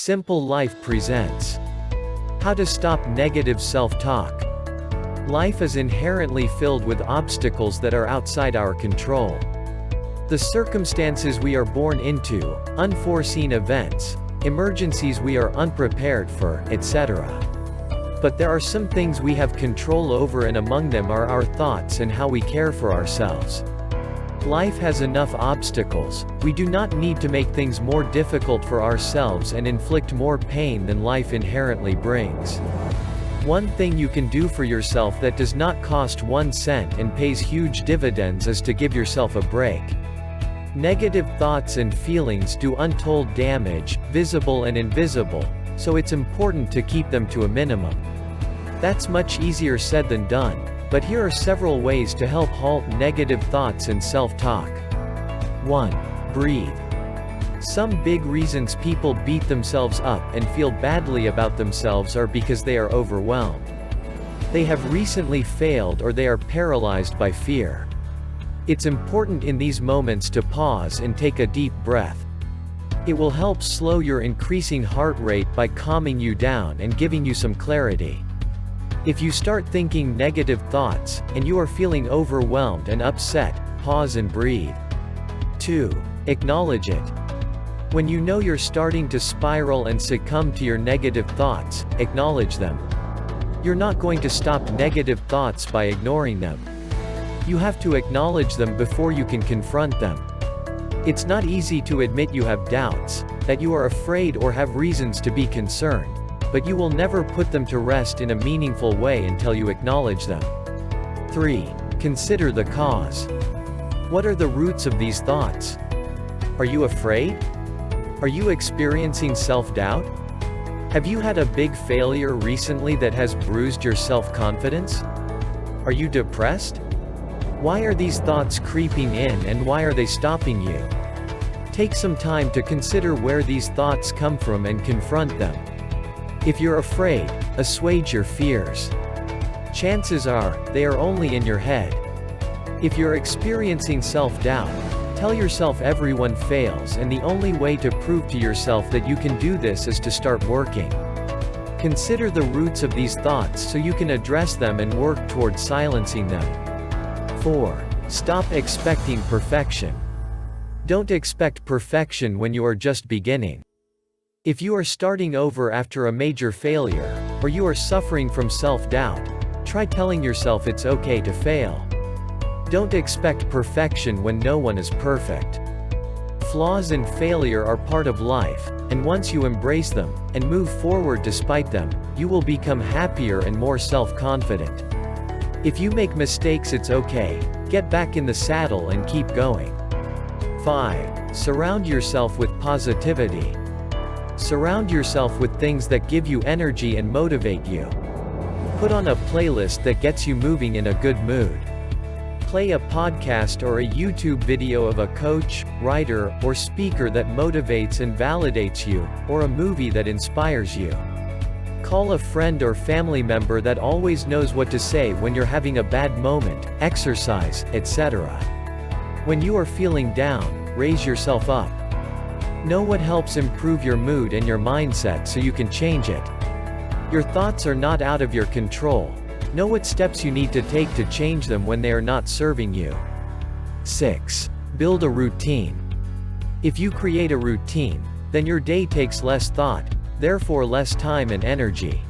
Simple Life presents How to Stop Negative Self-Talk. Life is inherently filled with obstacles that are outside our control. The circumstances we are born into, unforeseen events, emergencies we are unprepared for, etc. But there are some things we have control over, and among them are our thoughts and how we care for ourselves. Life has enough obstacles. We do not need to make things more difficult for ourselves and inflict more pain than life inherently brings. One thing you can do for yourself that does not cost 1 cent and pays huge dividends is to give yourself a break. Negative thoughts and feelings do untold damage, visible and invisible, so it's important to keep them to a minimum. That's much easier said than done, but here are several ways to help halt negative thoughts and self-talk. 1. Breathe. Some big reasons people beat themselves up and feel badly about themselves are because they are overwhelmed. They have recently failed or they are paralyzed by fear. It's important in these moments to pause and take a deep breath. It will help slow your increasing heart rate by calming you down and giving you some clarity. If you start thinking negative thoughts, and you are feeling overwhelmed and upset, pause and breathe. 2. Acknowledge it. When you know you're starting to spiral and succumb to your negative thoughts, acknowledge them. You're not going to stop negative thoughts by ignoring them. You have to acknowledge them before you can confront them. It's not easy to admit you have doubts, that you are afraid or have reasons to be concerned, but you will never put them to rest in a meaningful way until you acknowledge them. 3. Consider the cause. What are the roots of these thoughts? Are you afraid? Are you experiencing self-doubt? Have you had a big failure recently that has bruised your self-confidence? Are you depressed? Why are these thoughts creeping in, and why are they stopping you? Take some time to consider where these thoughts come from and confront them. If you're afraid, assuage your fears. Chances are, they are only in your head. If you're experiencing self-doubt, tell yourself everyone fails, and the only way to prove to yourself that you can do this is to start working. Consider the roots of these thoughts so you can address them and work toward silencing them. 4. Stop expecting perfection. Don't expect perfection when you are just beginning. If you are starting over after a major failure, or you are suffering from self-doubt, try telling yourself it's okay to fail. Don't expect perfection when no one is perfect. Flaws and failure are part of life, and once you embrace them, and move forward despite them, you will become happier and more self-confident. If you make mistakes, it's okay. Get back in the saddle and keep going. 5. Surround yourself with positivity. Surround yourself with things that give you energy and motivate you. Put on a playlist that gets you moving in a good mood. Play a podcast or a YouTube video of a coach, writer, or speaker that motivates and validates you, or a movie that inspires you. Call a friend or family member that always knows what to say when you're having a bad moment, exercise, etc. When you are feeling down, raise yourself up. Know what helps improve your mood and your mindset so you can change it. Your thoughts are not out of your control. Know what steps you need to take to change them when they are not serving you. 6. Build a routine. If you create a routine, then your day takes less thought, therefore less time and energy.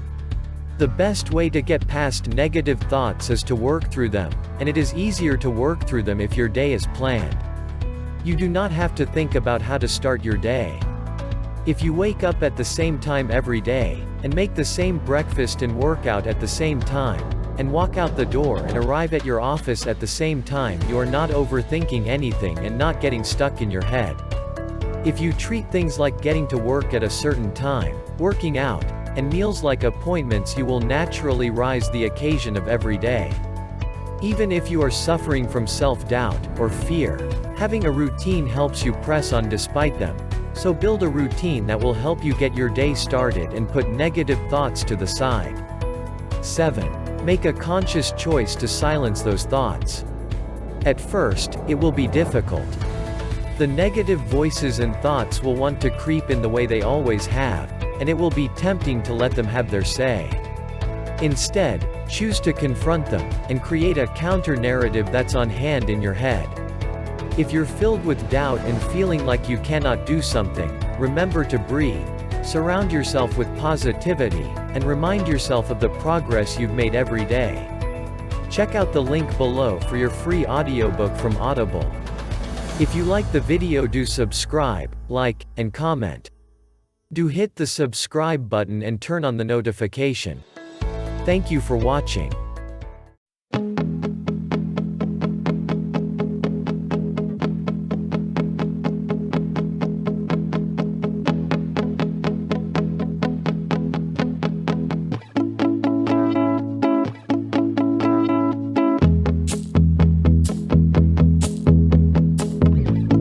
The best way to get past negative thoughts is to work through them, and it is easier to work through them if your day is planned. You do not have to think about how to start your day. If you wake up at the same time every day, and make the same breakfast and work out at the same time, and walk out the door and arrive at your office at the same time, you are not overthinking anything and not getting stuck in your head. If you treat things like getting to work at a certain time, working out, and meals like appointments, you will naturally rise the occasion of every day. Even if you are suffering from self-doubt or fear, having a routine helps you press on despite them. So build a routine that will help you get your day started and put negative thoughts to the side. 7. Make a conscious choice to silence those thoughts. At first, it will be difficult. The negative voices and thoughts will want to creep in the way they always have, and it will be tempting to let them have their say. Instead, choose to confront them, and create a counter-narrative that's on hand in your head. If you're filled with doubt and feeling like you cannot do something, remember to breathe, surround yourself with positivity, and remind yourself of the progress you've made every day. Check out the link below for your free audiobook from Audible. If you like the video, do subscribe, like, and comment. Do hit the subscribe button and turn on the notification. Thank you for watching.